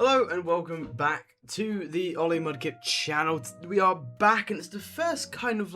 Hello and welcome back to the Ollie Mudkip channel. We are back and it's the first kind of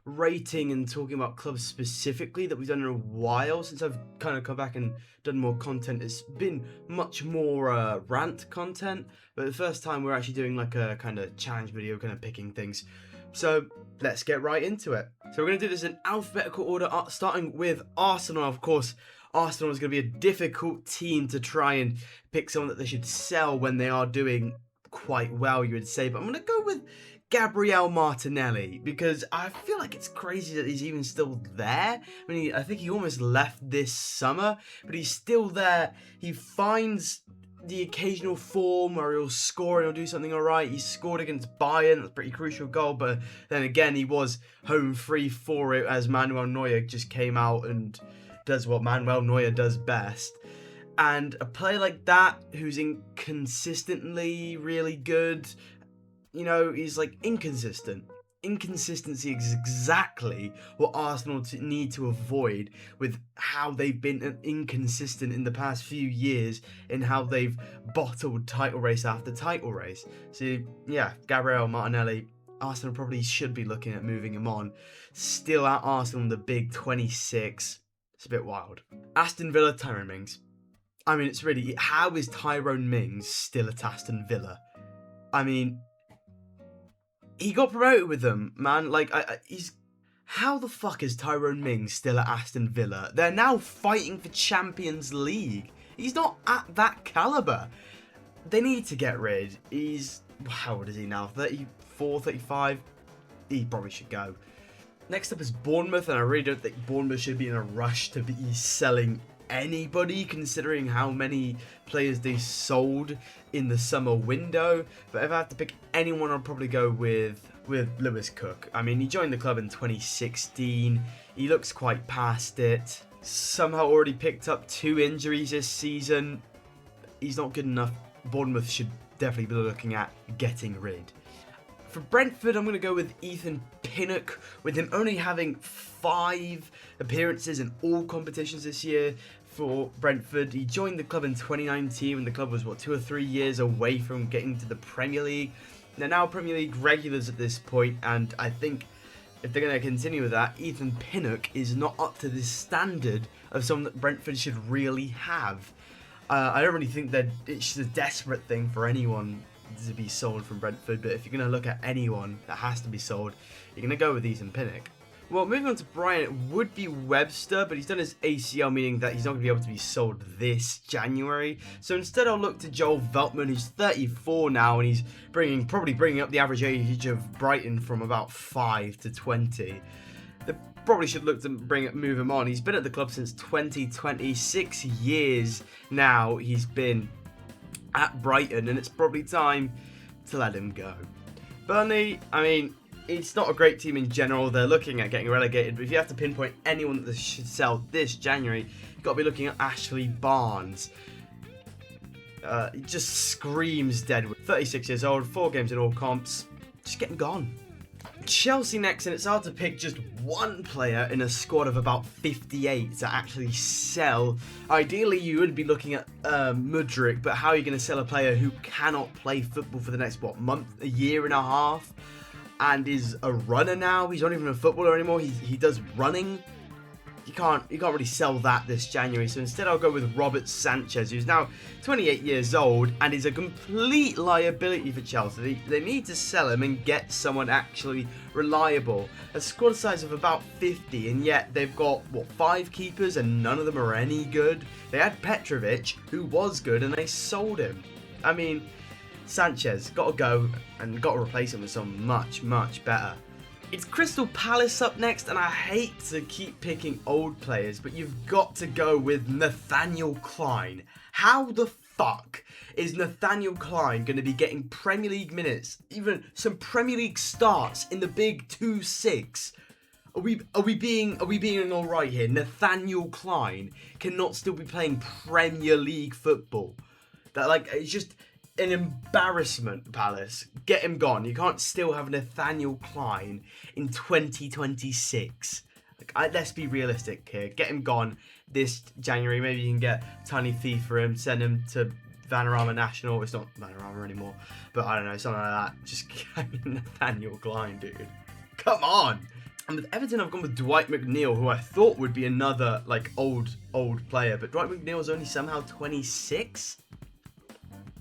rating and talking about clubs specifically that we've done in a while. Since I've kind of come back and done more content, it's been much more rant content, but the first time we're actually doing like a kind of challenge video, kind of picking things. So let's get right into it. So we're going to do this in alphabetical order, starting with Arsenal. Of course, Arsenal is going to be a difficult team to try and pick someone that they should sell when they are doing quite well, you would say. But I'm going to go with Gabriel Martinelli because I feel like it's crazy that he's even still there. I mean, I think he almost left this summer, but he's still there. He finds the occasional form where he'll score and he'll do something alright. He scored against Bayern, that's a pretty crucial goal, but then again he was home free for it as Manuel Neuer just came out and does what Manuel Neuer does best. And a player like that who's inconsistently really good, you know, he's like inconsistent. Inconsistency is exactly what Arsenal need to avoid with how they've been inconsistent in the past few years in how they've bottled title race after title race. So yeah, Gabriel Martinelli, Arsenal probably should be looking at moving him on. Still at Arsenal in the big 26. It's a bit wild. Aston Villa, Tyrone Mings. I mean, it's really, how is Tyrone Mings still at Aston Villa? I mean, he got promoted with them, man. Like, how the fuck is Tyrone Mings still at Aston Villa? They're now fighting for Champions League. He's not at that caliber. They need to get rid. How old is he now? 34, 35? He probably should go. Next up is Bournemouth, and I really don't think Bournemouth should be in a rush to be selling anybody, considering how many players they sold in the summer window. But if I have to pick anyone, I'll probably go with Lewis Cook. I mean, he joined the club in 2016. He looks quite past it. Somehow already picked up 2 injuries this season. He's not good enough. Bournemouth should definitely be looking at getting rid. For Brentford, I'm going to go with Ethan Pinnock, with him only having 5 appearances in all competitions this year for Brentford. He joined the club in 2019 when the club was, 2 or 3 years away from getting to the Premier League. They're now Premier League regulars at this point, and I think if they're going to continue with that, Ethan Pinnock is not up to the standard of someone that Brentford should really have. I don't really think that it's a desperate thing for anyone to be sold from Brentford, but if you're going to look at anyone that has to be sold, you're going to go with Ethan Pinnock. Well, moving on to Brian, it would be Webster, but he's done his ACL, meaning that he's not going to be able to be sold this January. So instead, I'll look to Joel Veltman, who's 34 now, and he's probably bringing up the average age of Brighton from about 5 to 20. They probably should look to move him on. He's been at the club since 2020, 6 years now he's been at Brighton, and it's probably time to let him go. Burnley, I mean, it's not a great team in general. They're looking at getting relegated, but if you have to pinpoint anyone that they should sell this January, you've got to be looking at Ashley Barnes. He just screams dead. 36 years old, 4 games in all comps. Just get him gone. Chelsea next, and it's hard to pick just one player in a squad of about 58 to actually sell. Ideally, you would be looking at Mudryk, but how are you going to sell a player who cannot play football for the next, a year and a half, and is a runner now? He's not even a footballer anymore. He does running. You can't really sell that this January. So instead, I'll go with Robert Sanchez, who's now 28 years old and is a complete liability for Chelsea. They need to sell him and get someone actually reliable. A squad size of about 50, and yet they've got 5 keepers and none of them are any good. They had Petrovic, who was good, and they sold him. I mean, Sanchez got to go and got to replace him with someone much, much better. It's Crystal Palace up next, and I hate to keep picking old players, but you've got to go with Nathaniel Clyne. How the fuck is Nathaniel Clyne going to be getting Premier League minutes, even some Premier League starts in the big 2-6? Are we being all right here? Nathaniel Clyne cannot still be playing Premier League football. It's just an embarrassment, Palace. Get him gone. You can't still have Nathaniel Clyne in 2026. Let's be realistic here. Get him gone this January. Maybe you can get a tiny fee for him, send him to Vanarama National. It's not Vanarama anymore, but I don't know, something like that. Just Nathaniel Klein, dude. Come on. And with Everton, I've gone with Dwight McNeil, who I thought would be another like old player, but Dwight McNeil is only somehow 26.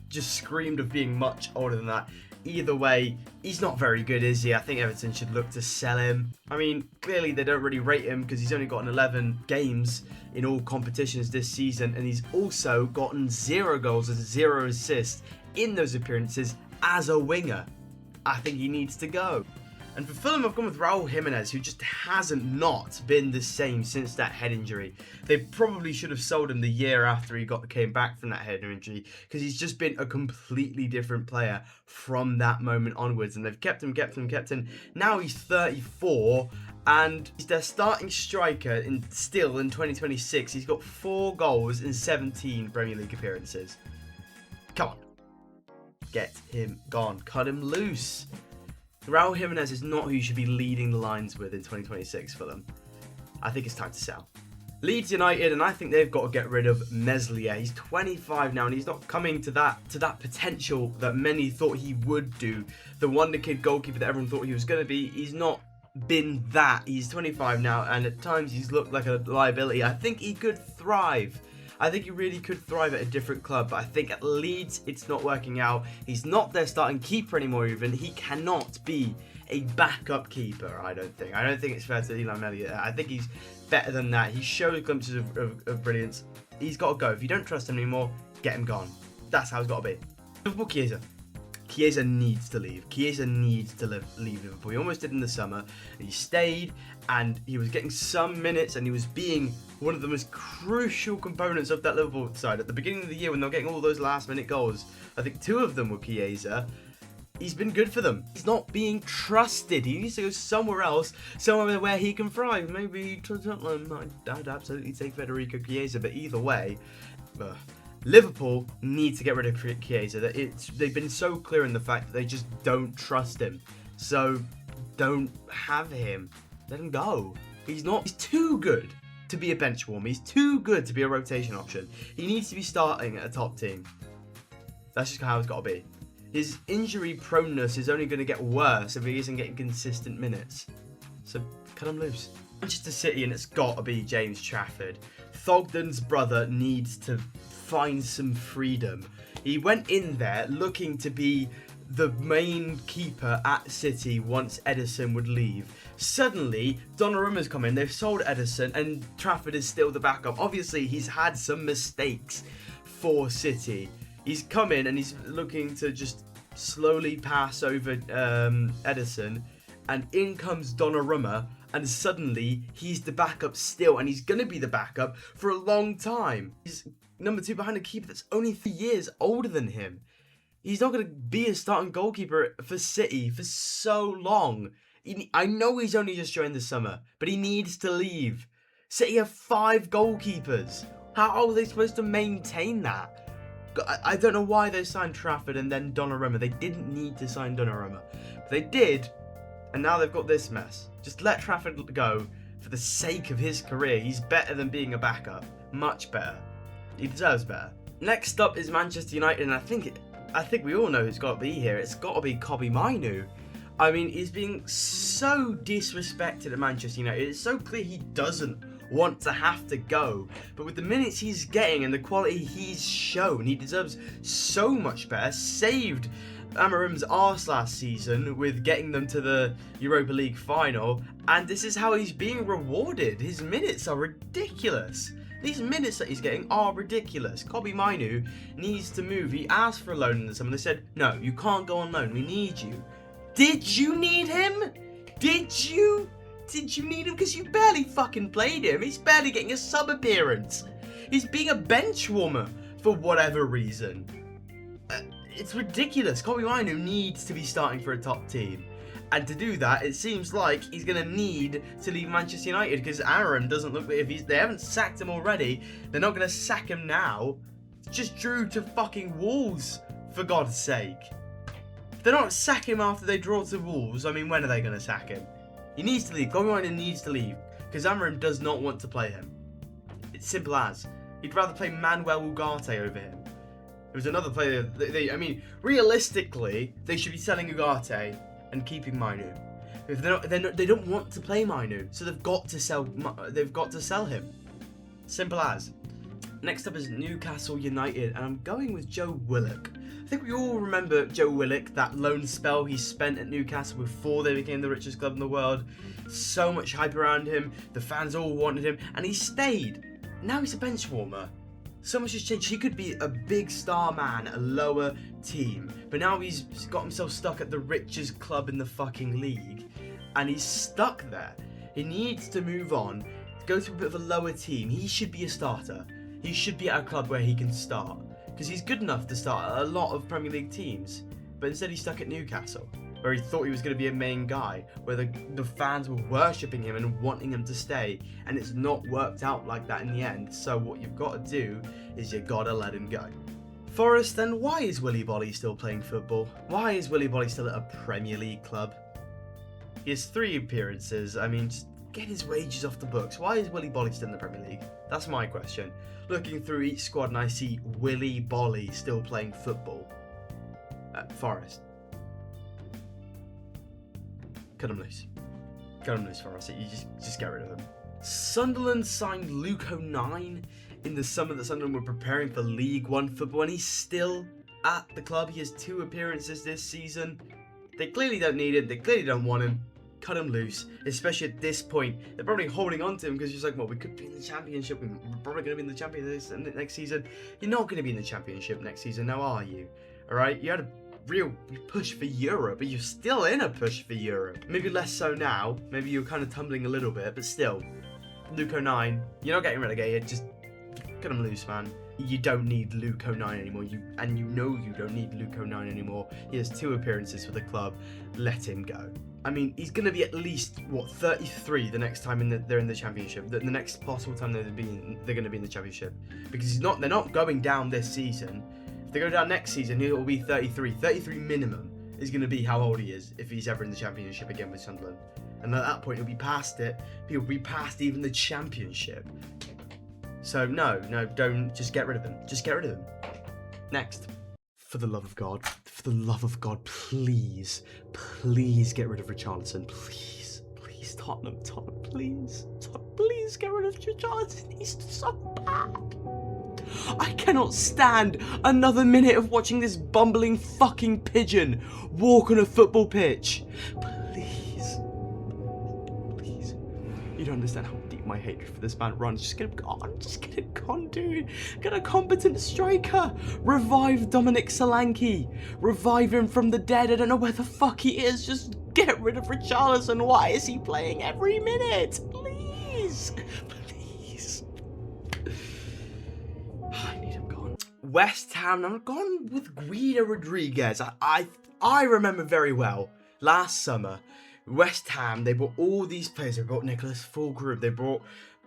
Just screamed of being much older than that. Either way, he's not very good, is he? I think Everton should look to sell him. I mean, clearly they don't really rate him because he's only gotten 11 games in all competitions this season, and he's also gotten 0 goals and 0 assists in those appearances as a winger. I think he needs to go. And for Fulham, I've gone with Raul Jimenez, who just hasn't not been the same since that head injury. They probably should have sold him the year after he came back from that head injury, because he's just been a completely different player from that moment onwards. And they've kept him. Now he's 34, and he's their starting striker still in 2026. He's got 4 goals in 17 Premier League appearances. Come on. Get him gone. Cut him loose. Raul Jimenez is not who you should be leading the lines with in 2026 for them. I think it's time to sell. Leeds United, and I think they've got to get rid of Meslier. He's 25 now, and he's not coming to that potential that many thought he would do. The wonder kid goalkeeper that everyone thought he was going to be. He's not been that. He's 25 now, and at times he's looked like a liability. I think he could thrive. I think he really could thrive at a different club, but I think at Leeds, it's not working out. He's not their starting keeper anymore even. He cannot be a backup keeper, I don't think. I don't think it's fair to Illan Elliott. I think he's better than that. He showed glimpses of brilliance. He's got to go. If you don't trust him anymore, get him gone. That's how it's got to be. Liverpool Chiesa. Chiesa needs to leave. Chiesa needs to leave Liverpool. He almost did in the summer. He stayed, and he was getting some minutes, and he was being one of the most crucial components of that Liverpool side. At the beginning of the year, when they were getting all those last-minute goals, I think 2 of them were Chiesa. He's been good for them. He's not being trusted. He needs to go somewhere else, somewhere where he can thrive. Maybe to Tottenham. I'd absolutely take Federico Chiesa, but either way, Liverpool need to get rid of Chiesa. They've been so clear in the fact that they just don't trust him. So don't have him. Let him go. He's too good to be a bench warmer. He's too good to be a rotation option. He needs to be starting at a top team. That's just how it's got to be. His injury proneness is only going to get worse if he isn't getting consistent minutes. So cut him loose. Manchester City, and it's got to be James Trafford. Thogden's brother needs to find some freedom. He went in there looking to be the main keeper at City once Ederson would leave. Suddenly, Donnarumma's come in, they've sold Ederson, and Trafford is still the backup. Obviously, he's had some mistakes for City. He's come in and he's looking to just slowly pass over Ederson, and in comes Donnarumma, and suddenly he's the backup still, and he's going to be the backup for a long time. He's number 2 behind a keeper that's only 3 years older than him. He's not going to be a starting goalkeeper for City for so long. I know he's only just joined this summer, but he needs to leave. City have 5 goalkeepers. How are they supposed to maintain that? I don't know why they signed Trafford and then Donnarumma. They didn't need to sign Donnarumma. But they did, and now they've got this mess. Just let Trafford go for the sake of his career. He's better than being a backup. Much better. He deserves better. Next up is Manchester United, and I think we all know who's got to be here. It's got to be Kobbie Mainoo. I mean, he's being so disrespected at Manchester United. It's so clear he doesn't want to have to go. But with the minutes he's getting and the quality he's shown, he deserves so much better. Saved Amorim's arse last season with getting them to the Europa League final, and this is how he's being rewarded. His minutes are ridiculous. These minutes that he's getting are ridiculous. Kobbie Mainoo needs to move. He asked for a loan in the summer. They said, no, you can't go on loan. We need you. Did you need him? Did you need him? Because you barely fucking played him. He's barely getting a sub appearance. He's being a bench warmer for whatever reason. It's ridiculous. Kobbie Mainoo needs to be starting for a top team. And to do that, it seems like he's going to need to leave Manchester United, because Aaron doesn't look like they haven't sacked him already. They're not going to sack him now. Just drew to fucking Wolves, for God's sake. If they're not sacking him after they draw to Wolves, I mean, when are they going to sack him? He needs to leave. Kobbie Mainoo needs to leave, because Amorim does not want to play him. It's simple as. He'd rather play Manuel Ugarte over him. There was another player. I mean, realistically, they should be selling Ugarte and keeping Mainu. If they don't want to play Mainu, so they've got to sell. They've got to sell him. Simple as. Next up is Newcastle United, and I'm going with Joe Willock. I think we all remember Joe Willock, that lone spell he spent at Newcastle before they became the richest club in the world. So much hype around him, the fans all wanted him, and he stayed. Now he's a bench warmer. So much has changed. He could be a big star man at a lower team, but now he's got himself stuck at the richest club in the fucking league, and he's stuck there. He needs to move on, go to a bit of a lower team. He should be a starter. He should be at a club where he can start, because he's good enough to start at a lot of Premier League teams, but instead he's stuck at Newcastle, where he thought he was going to be a main guy, where the fans were worshipping him and wanting him to stay, and it's not worked out like that in the end. So what you've got to do is you got to let him go. Forest, then, why is Willy Bolly still playing football? Why is Willy Bolly still at a Premier League club? He has 3 appearances. I mean, just get his wages off the books. Why is Willy Bolly still in the Premier League? That's my question. Looking through each squad and I see Willy Bolly still playing football at Forest. Cut him loose. Cut him loose, Forest. You just get rid of him. Sunderland signed Luke O'Nien in the summer that Sunderland were preparing for League One football, and he's still at the club. He has 2 appearances this season. They clearly don't need him. They clearly don't want him. Cut him loose, especially at this point. They're probably holding on to him because he's like, well, we could be in the Championship. We're probably going to be in the Championship next season. You're not going to be in the Championship next season, now are you? All right, you had a real push for Europe, but you're still in a push for Europe. Maybe less so now. Maybe you're kind of tumbling a little bit, but still. Luke O'Nien, you're not getting relegated. Just cut him loose, man. You don't need Luke O'Nien anymore. You know you don't need Luke O'Nien anymore. He has 2 appearances for the club. Let him go. I mean, he's going to be at least, 33 the next time they're in the Championship. The next possible time they're going to be in the Championship. Because they're not going down this season. If they go down next season, he'll be 33. 33 minimum is going to be how old he is if he's ever in the Championship again with Sunderland. And at that point, he'll be past it. He'll be past even the Championship. So no, don't, just get rid of him. Just get rid of him. Next. For the love of God, please get rid of Richarlison. Please, Tottenham, please. Please get rid of Richarlison. He's so bad. I cannot stand another minute of watching this bumbling fucking pigeon walk on a football pitch. Please. You don't understand how deep my hatred for this man runs. Just get him gone, dude. Get a competent striker. Revive Dominic Solanke. Revive him from the dead. I don't know where the fuck he is. Just get rid of Richarlison. Why is he playing every minute? Please. I need him gone. West Ham. I'm gone with Guido Rodriguez. I remember very well last summer. West Ham, they brought all these players. They brought Nicholas Fulgroup.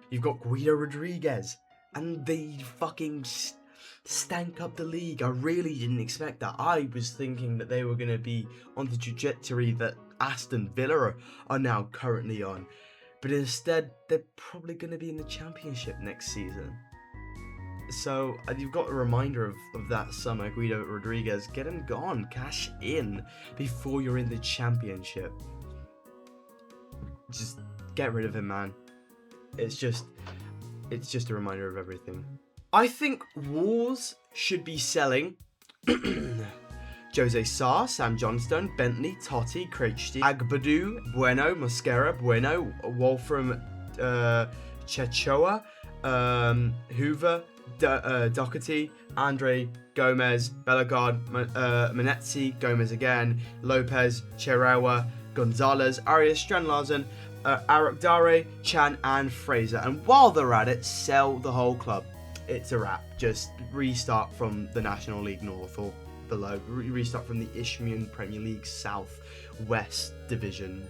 You've got Guido Rodriguez, and they fucking stank up the league. I really didn't expect that. I was thinking that they were going to be on the trajectory that Aston Villa are now currently on, but instead they're probably going to be in the Championship next season. So you've got a reminder of that summer. Guido Rodriguez, get him gone, cash in before you're in the Championship. Just get rid of him, man. It's just a reminder of everything. I think Wolves should be selling Jose Sarr, Sam Johnstone, Bentley, Totti, Krejci, Agbadu, Bueno, Mosquera, Bueno, Wolfram, Chechoa, Hoover, Doherty, Andre, Gomez, Bellegarde, Manetzi, Gomez again, Lopez, Cherewa, Gonzalez, Arias, Strand-Larsen, Arak Dare, Chan, and Fraser. And while they're at it, sell the whole club. It's a wrap. Just restart from the National League North or below. Restart from the Isthmian Premier League South West Division.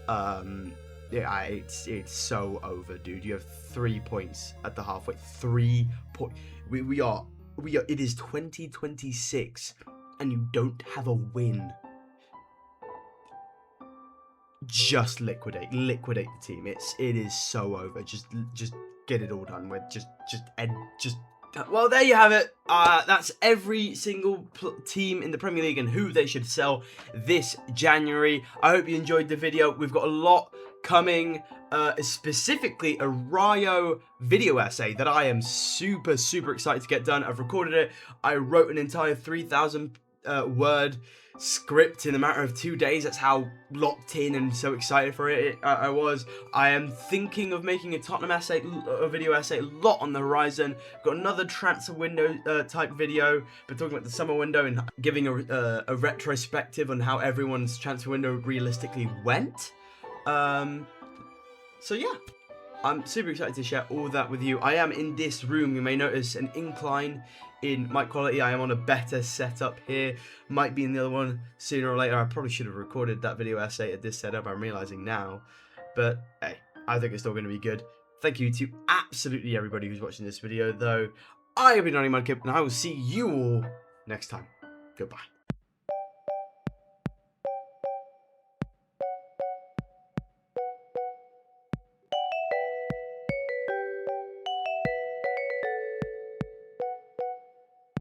Yeah, it's so over, dude. You have 3 points at the halfway. 3 points. We are. It is 2026, and you don't have a win. Just liquidate the team. It is so over. Just get it all done with. Just Well, there you have it. That's every single team in the Premier League and who they should sell this January. I hope you enjoyed the video. We've got a lot coming, specifically a Rayo video essay that I am super excited to get done. I've recorded it. I wrote an entire 3,000 word script in a matter of 2 days. That's how locked in and so excited for it I was. I am thinking of making a Tottenham essay, a video essay, a lot on the horizon. Got another transfer window type video, but talking about the summer window and giving a retrospective on how everyone's transfer window realistically went. So yeah, I'm super excited to share all that with you. I am in this room. You may notice an incline in mic quality. I am on a better setup here. Might be in the other one sooner or later. I probably should have recorded that video essay at this setup, I'm realizing now. But hey, I think it's still going to be good. Thank you to absolutely everybody who's watching this video, though. I have been OllyMudkip, and I will see you all next time. Goodbye.